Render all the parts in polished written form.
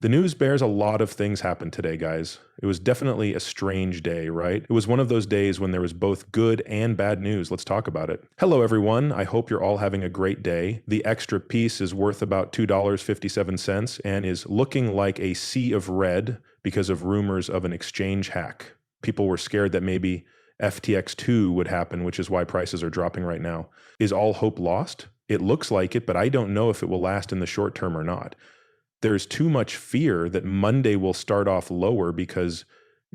The news bears a lot of things happened today, guys. It was definitely a strange day, right? It was one of those days when there was both good and bad news. Let's talk about it. Hello, everyone. I hope you're all having a great day. The extra piece is worth about $2.57 and is looking like a sea of red because of rumors of an exchange hack. People were scared that maybe FTX2 would happen, which is why prices are dropping right now. Is all hope lost? It looks like it, but I don't know if it will last in the short term or not. There's too much fear that Monday will start off lower because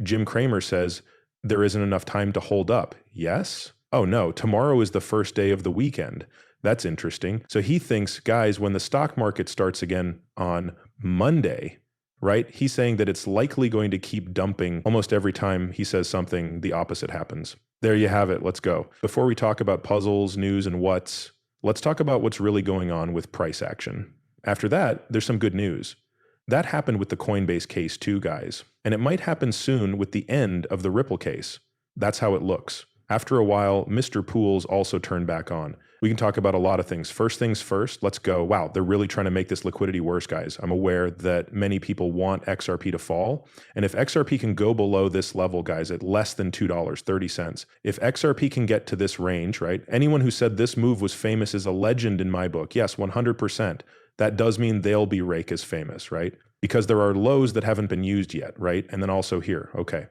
Jim Cramer says there isn't enough time to hold up. Yes? Oh no, tomorrow is the first day of the weekend. That's interesting. So he thinks, guys, when the stock market starts again on Monday, right? He's saying that it's likely going to keep dumping almost every time he says something, the opposite happens. There you have it. Let's go. Before we talk about puzzles, news, and what's, let's talk about what's really going on with price action. After that, there's some good news. That happened with the Coinbase case too, guys. And it might happen soon with the end of the Ripple case. That's how it looks. After a while, Mr. Pools also turned back on. We can talk about a lot of things. First things first, let's go. Wow, they're really trying to make this liquidity worse, guys. I'm aware that many people want XRP to fall. And if XRP can go below this level, guys, at less than $2.30, if XRP can get to this range, right? Anyone who said this move was famous is a legend in my book. Yes, 100%. That does mean they'll be rake as famous, right? Because there are lows that haven't been used yet, right? And then also here, okay.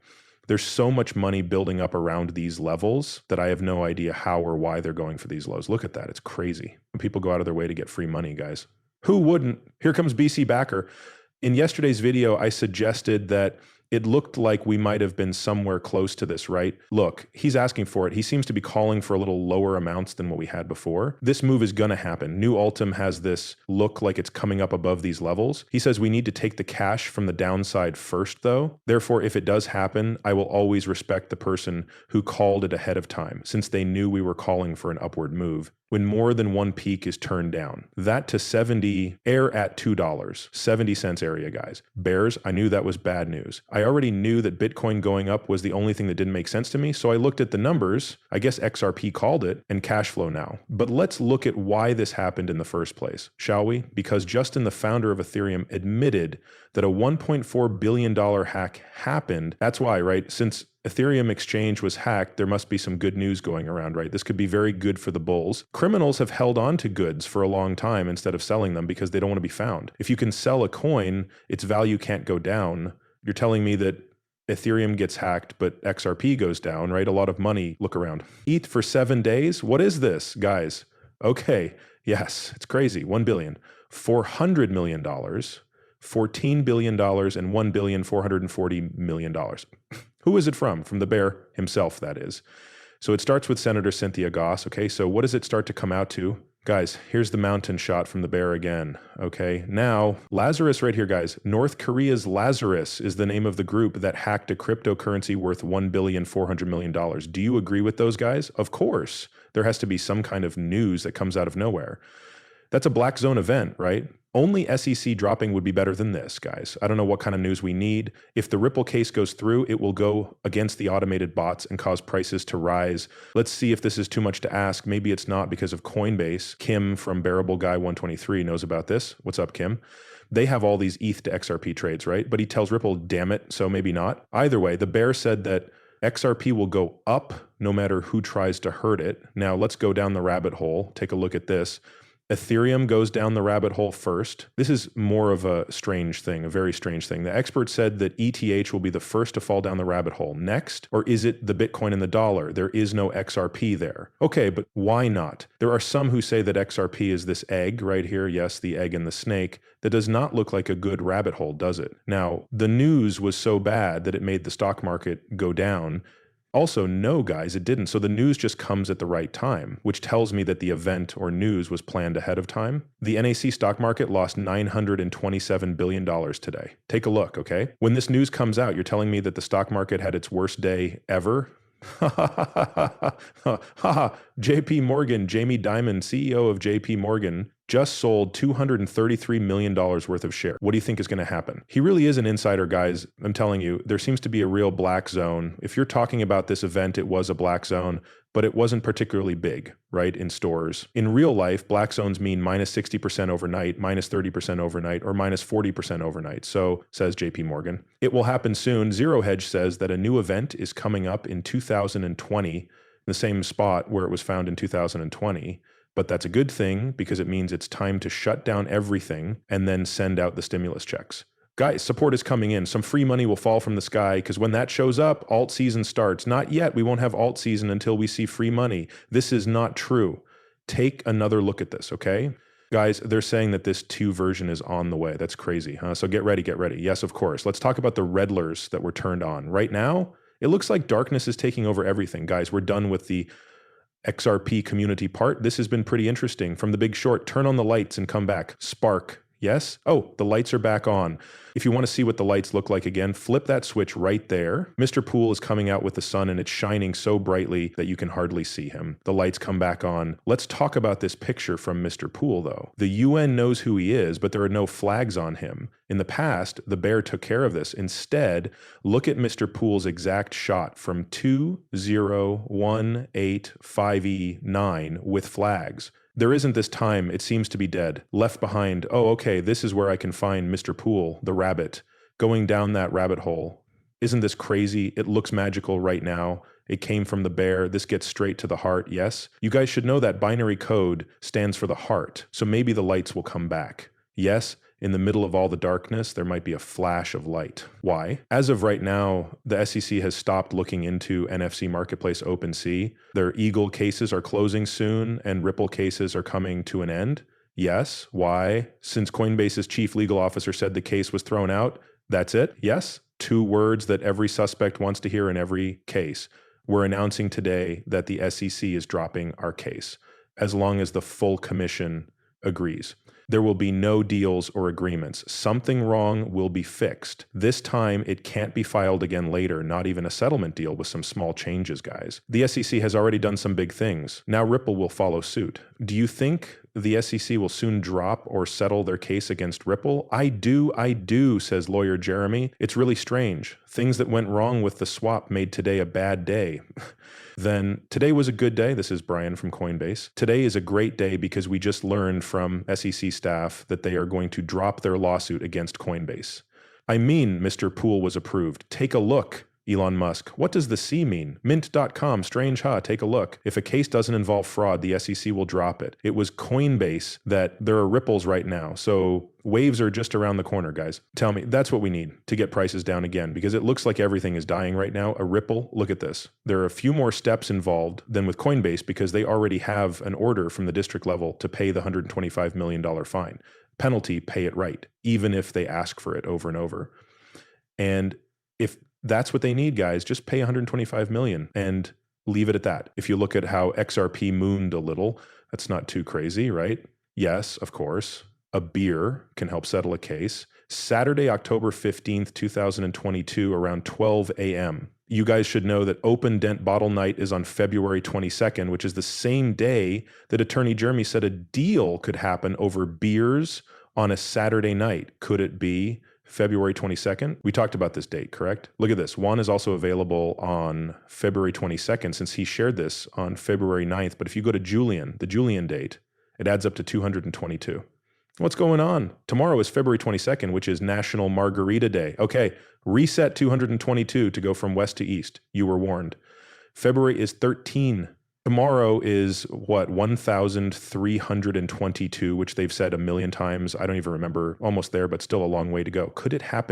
There's so much money building up around these levels that I have no idea how or why they're going for these lows. Look at that. It's crazy. People go out of their way to get free money, guys. Who wouldn't? Here comes BC Backer. In yesterday's video, I suggested that it looked like we might have been somewhere close to this, right? Look, he's asking for it. He seems to be calling for a little lower amounts than what we had before. This move is going to happen. New Ultim has this look like it's coming up above these levels. He says we need to take the cash from the downside first, though. Therefore, if it does happen, I will always respect the person who called it ahead of time, since they knew we were calling for an upward move. When more than one peak is turned down. That to 70, air at $2, 70 cents area, guys. Bears, I knew that was bad news. I already knew that Bitcoin going up was the only thing that didn't make sense to me, so I looked at the numbers. I guess XRP called it, and cash flow now. But let's look at why this happened in the first place, shall we? Because Justin, the founder of Ethereum, admitted that a $1.4 billion hack happened. That's why, right? Since Ethereum exchange was hacked, there must be some good news going around, right? This could be very good for the bulls. Criminals have held on to goods for a long time instead of selling them because they don't want to be found. If you can sell a coin, its value can't go down. You're telling me that Ethereum gets hacked, but XRP goes down, right? A lot of money. Look around. ETH for 7 days? What is this, guys? Okay, yes, it's crazy. 1 billion. $400 million. $14 billion and $1,440 million. Who is it from? From the bear himself, that is. So it starts with Senator Cynthia Goss. Okay, so what does it start to come out to? Guys, here's the mountain shot from the bear again. Okay, now Lazarus right here, guys. North Korea's Lazarus is the name of the group that hacked a cryptocurrency worth $1,400 million. Do you agree with those guys? Of course. There has to be some kind of news that comes out of nowhere. That's a black zone event, right? Only SEC dropping would be better than this, guys. I don't know what kind of news we need. If the Ripple case goes through, it will go against the automated bots and cause prices to rise. Let's see if this is too much to ask. Maybe it's not because of Coinbase. Kim from Bearable Guy 123 knows about this. What's up, Kim? They have all these ETH to XRP trades, right? But he tells Ripple, damn it, so maybe not. Either way, the bear said that XRP will go up no matter who tries to hurt it. Now let's go down the rabbit hole. Take a look at this. Ethereum goes down the rabbit hole first. This is more of a strange thing, a very strange thing. The expert said that ETH will be the first to fall down the rabbit hole. Next, or is it the Bitcoin and the dollar? There is no XRP there. Okay, but why not? There are some who say that XRP is this egg right here. Yes, the egg and the snake. That does not look like a good rabbit hole, does it? Now, the news was so bad that it made the stock market go down. Also, no, guys, it didn't. So the news just comes at the right time, which tells me that the event or news was planned ahead of time. The NAC stock market lost $927 billion today. Take a look, okay? When this news comes out, you're telling me that the stock market had its worst day ever? JP Morgan, Jamie Dimon, CEO of JP Morgan, just sold $233 million worth of share. What do you think is going to happen? He really is an insider, guys. I'm telling you, there seems to be a real black zone. If you're talking about this event, it was a black zone, but it wasn't particularly big, right, in stores. In real life, black zones mean minus 60% overnight, minus 30% overnight, or minus 40% overnight. So, says JP Morgan. It will happen soon. Zero Hedge says that a new event is coming up in 2020, in the same spot where it was found in 2020. But that's a good thing because it means it's time to shut down everything and then send out the stimulus checks. Guys, support is coming in. Some free money will fall from the sky because when that shows up, alt season starts. Not yet. We won't have alt season until we see free money. This is not true. Take another look at this, okay? Guys, they're saying that this 2 version is on the way. That's crazy, huh? So get ready, get ready. Yes, of course. Let's talk about the redlers that were turned on. Right now, it looks like darkness is taking over everything. Guys, we're done with the XRP community part. This has been pretty interesting. From The Big Short, turn on the lights and come back. Spark. Yes? Oh, the lights are back on. If you want to see what the lights look like again, flip that switch right there. Mr. Pool is coming out with the sun and it's shining so brightly that you can hardly see him. The lights come back on. Let's talk about this picture from Mr. Pool though. The UN knows who he is, but there are no flags on him. In the past, the bear took care of this. Instead, look at Mr. Pool's exact shot from 20185E9 with flags. There isn't this time, it seems to be dead. Left behind, oh, okay, this is where I can find Mr. Pool, the rabbit, going down that rabbit hole. Isn't this crazy? It looks magical right now. It came from the bear. This gets straight to the heart, yes? You guys should know that binary code stands for the heart, so maybe the lights will come back. Yes? In the middle of all the darkness, there might be a flash of light. Why? As of right now, the SEC has stopped looking into NFC Marketplace OpenSea. Their Eagle cases are closing soon, and Ripple cases are coming to an end. Yes. Why? Since Coinbase's chief legal officer said the case was thrown out, that's it? Yes. 2 words that every suspect wants to hear in every case. We're announcing today that the SEC is dropping our case, as long as the full commission agrees. There will be no deals or agreements. Something wrong will be fixed. This time, it can't be filed again later, not even a settlement deal with some small changes, guys. The SEC has already done some big things. Now Ripple will follow suit. Do you think the SEC will soon drop or settle their case against Ripple? I do, says lawyer Jeremy. It's really strange. Things that went wrong with the swap made today a bad day. Then today was a good day. This is Brian from Coinbase. Today is a great day because we just learned from SEC staff that they are going to drop their lawsuit against Coinbase. I mean, Mr. Pool was approved. Take a look. Elon Musk. What does the C mean? Mint.com. Strange, huh? Take a look. If a case doesn't involve fraud, the SEC will drop it. It was Coinbase that there are ripples right now. So waves are just around the corner, guys. Tell me, that's what we need to get prices down again because it looks like everything is dying right now. A ripple, look at this. There are a few more steps involved than with Coinbase because they already have an order from the district level to pay the $125 million fine. Penalty, pay it right, even if they ask for it over and over. And if that's what they need, guys, just pay $125 million and leave it at that. If you look at how XRP mooned a little, that's not too crazy, right? Yes, of course. A beer can help settle a case. Saturday, October 15th, 2022, around 12 a.m. You guys should know that Open Dent Bottle Night is on February 22nd, which is the same day that Attorney Jeremy said a deal could happen over beers on a Saturday night. Could it be February 22nd? We talked about this date, correct? Look at this. One is also available on February 22nd since he shared this on February 9th. But if you go to Julian, the Julian date, it adds up to 222. What's going on? Tomorrow is February 22nd, which is National Margarita Day. Okay, reset 222 to go from west to east. You were warned. February is 13. Tomorrow is what, 1,322, which they've said a million times. I don't even remember, almost there, but still a long way to go. Could it happen